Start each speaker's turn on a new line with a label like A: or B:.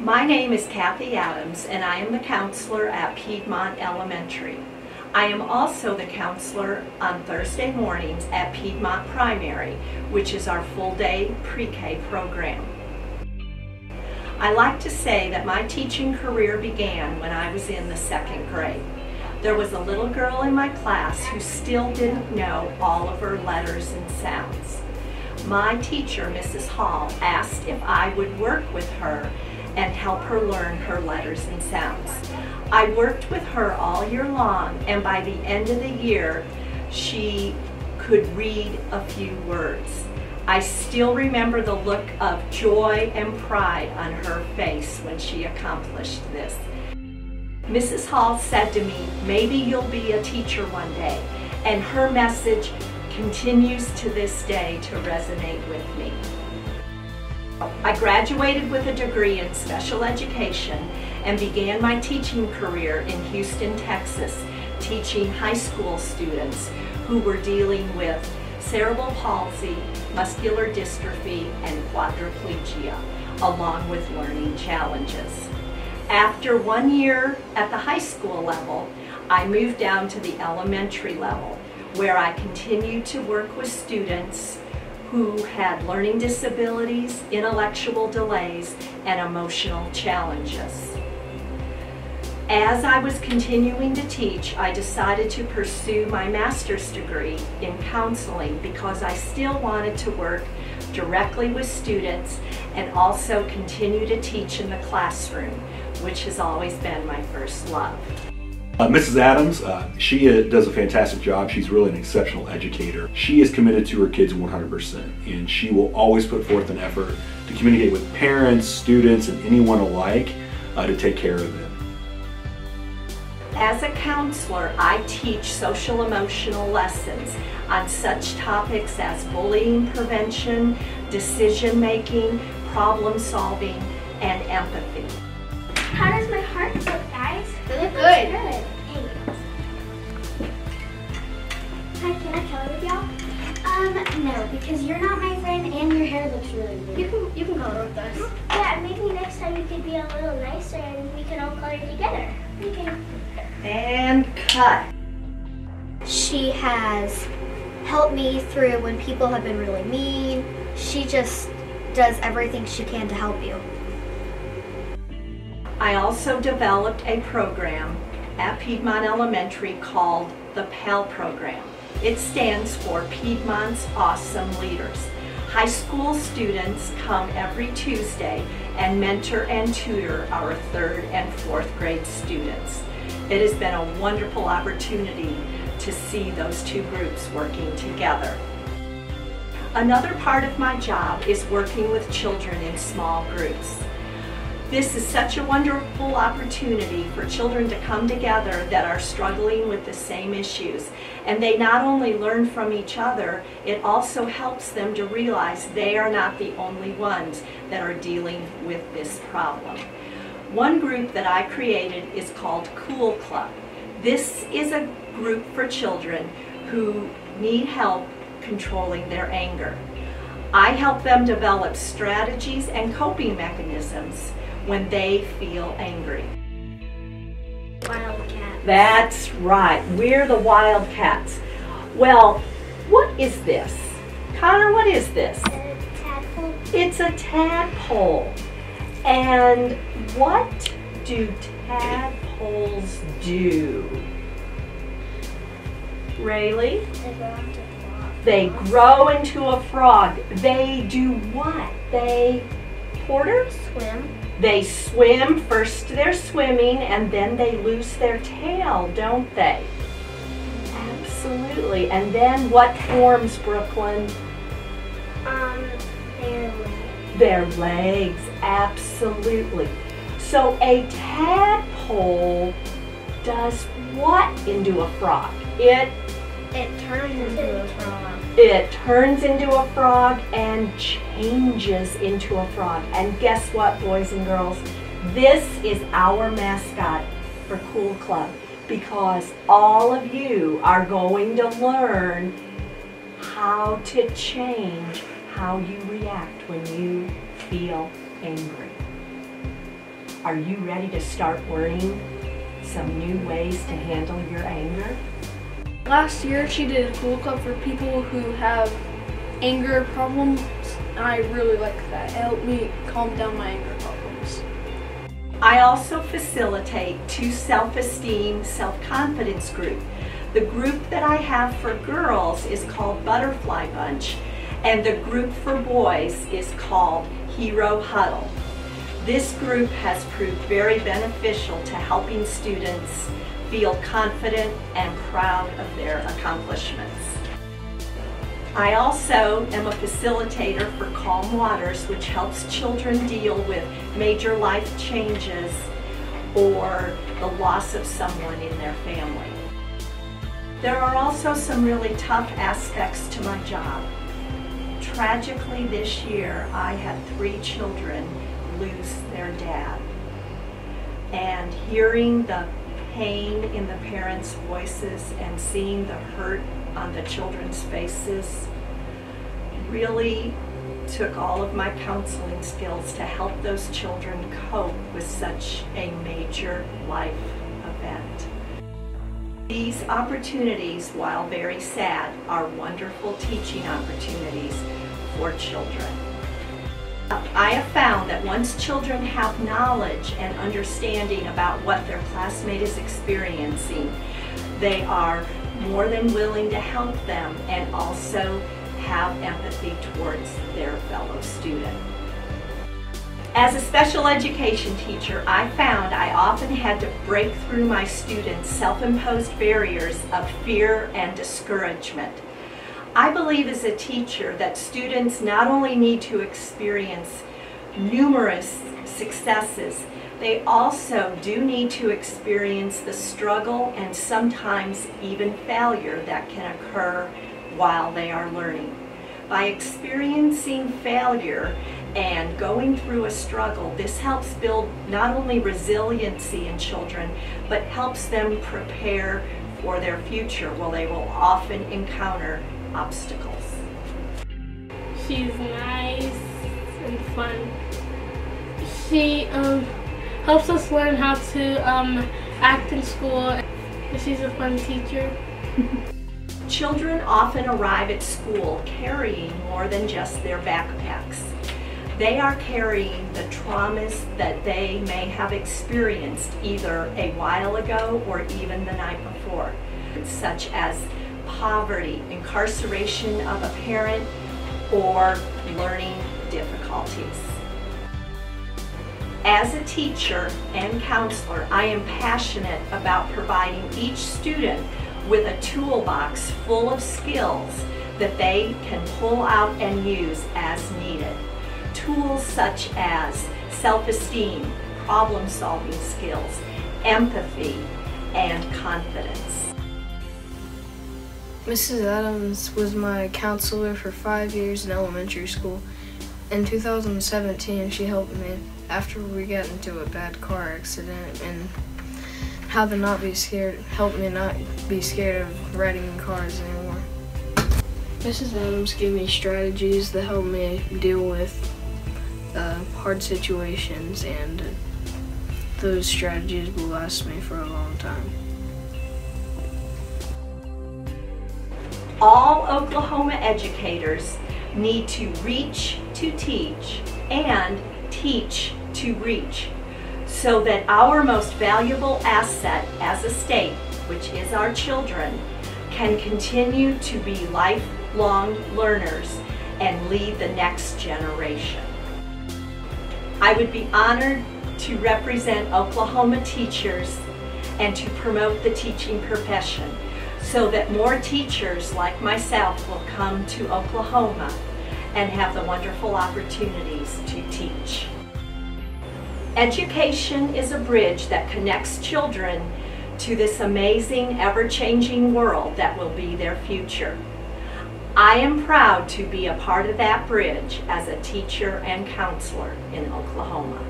A: My name is Cathy Adams, and I am the counselor at Piedmont Elementary. I am also the counselor on Thursday mornings at Piedmont Primary, which is our full-day pre-K program. I like to say that my teaching career began when I was in the 2nd grade. There was a little girl in my class who still didn't know all of her letters and sounds. My teacher, Mrs. Hall, asked if I would work with her and help her learn her letters and sounds. I worked with her all year long, and by the end of the year, she could read a few words. I still remember the look of joy and pride on her face when she accomplished this. Mrs. Hall said to me, "Maybe you'll be a teacher one day," and her message continues to this day to resonate with me. I graduated with a degree in special education and began my teaching career in Houston, Texas, teaching high school students who were dealing with cerebral palsy, muscular dystrophy, and quadriplegia, along with learning challenges. After 1 year at the high school level, I moved down to the elementary level, where I continued to work with students who had learning disabilities, intellectual delays, and emotional challenges. As I was continuing to teach, I decided to pursue my master's degree in counseling because I still wanted to work directly with students and also continue to teach in the classroom, which has always been my first love.
B: Mrs. Adams, she does a fantastic job. She's really an exceptional educator. She is committed to her kids 100%, and she will always put forth an effort to communicate with parents, students, and anyone alike to take care of them.
A: As a counselor, I teach social-emotional lessons on such topics as bullying prevention, decision-making, problem-solving, and empathy.
C: How does my heart look, guys?
D: They look good.
C: Good. Hi, can I color with y'all? No, because you're not my friend and your hair looks really weird.
D: You can color with us.
C: Yeah, maybe next time you could be a little nicer and we can all color together. Okay.
A: And cut.
D: She has helped me through when people have been really mean. She just does everything she can to help you.
A: I also developed a program at Piedmont Elementary called the PAL program. It stands for Piedmont's Awesome Leaders. High school students come every Tuesday and mentor and tutor our 3rd and 4th grade students. It has been a wonderful opportunity to see those two groups working together. Another part of my job is working with children in small groups. This is such a wonderful opportunity for children to come together that are struggling with the same issues. And they not only learn from each other, it also helps them to realize they are not the only ones that are dealing with this problem. One group that I created is called Cool Club. This is a group for children who need help controlling their anger. I help them develop strategies and coping mechanisms when they feel angry.
C: Wildcat.
A: That's right, we're the Wildcats. Well, what is this? Connor, what is this?
C: A tadpole.
A: It's a tadpole. And what do tadpoles do? Rayleigh?
C: They grow into a frog.
A: They grow into a frog. They do what? They, Porter?
C: Swim.
A: They swim. First they're swimming and then they lose their tail, don't they? Absolutely. And then what forms, Brooklyn?
C: Their legs.
A: Their legs, absolutely. So a tadpole does what into a frog?
D: It turns into a frog.
A: It turns into a frog and changes into a frog. And guess what, boys and girls? This is our mascot for Cool Club, because all of you are going to learn how to change how you react when you feel angry. Are you ready to start learning some new ways to handle your anger?
E: Last year she did a Cool Club for people who have anger problems, and I really liked that. It helped me calm down my anger problems.
A: I also facilitate 2 self-esteem, self-confidence groups. The group that I have for girls is called Butterfly Bunch, and the group for boys is called Hero Huddle. This group has proved very beneficial to helping students feel confident and proud of their accomplishments. I also am a facilitator for Calm Waters, which helps children deal with major life changes or the loss of someone in their family. There are also some really tough aspects to my job. Tragically this year, I had 3 children lose their dad. And hearing the pain in the parents' voices and seeing the hurt on the children's faces really took all of my counseling skills to help those children cope with such a major life event. These opportunities, while very sad, are wonderful teaching opportunities for children. I have found that once children have knowledge and understanding about what their classmate is experiencing, they are more than willing to help them and also have empathy towards their fellow student. As a special education teacher, I found I often had to break through my students' self-imposed barriers of fear and discouragement. I believe as a teacher that students not only need to experience numerous successes, they also do need to experience the struggle and sometimes even failure that can occur while they are learning. By experiencing failure and going through a struggle, this helps build not only resiliency in children, but helps them prepare for their future, where they will often encounter obstacles.
E: She's nice and fun. She helps us learn how to act in school. She's a fun teacher.
A: Children often arrive at school carrying more than just their backpacks. They are carrying the traumas that they may have experienced either a while ago or even the night before, such as poverty, incarceration of a parent, or learning difficulties. As a teacher and counselor, I am passionate about providing each student with a toolbox full of skills that they can pull out and use as needed. Tools such as self-esteem, problem-solving skills, empathy, and confidence.
F: Mrs. Adams was my counselor for 5 years in elementary school. In 2017, she helped me after we got into a bad car accident, and how to not be scared, helped me not be scared of riding in cars anymore. Mrs. Adams gave me strategies that helped me deal with hard situations, and those strategies will last me for a long time.
A: All Oklahoma educators need to reach to teach and teach to reach, so that our most valuable asset as a state, which is our children, can continue to be lifelong learners and lead the next generation. I would be honored to represent Oklahoma teachers and to promote the teaching profession, so that more teachers like myself will come to Oklahoma and have the wonderful opportunities to teach. Education is a bridge that connects children to this amazing, ever-changing world that will be their future. I am proud to be a part of that bridge as a teacher and counselor in Oklahoma.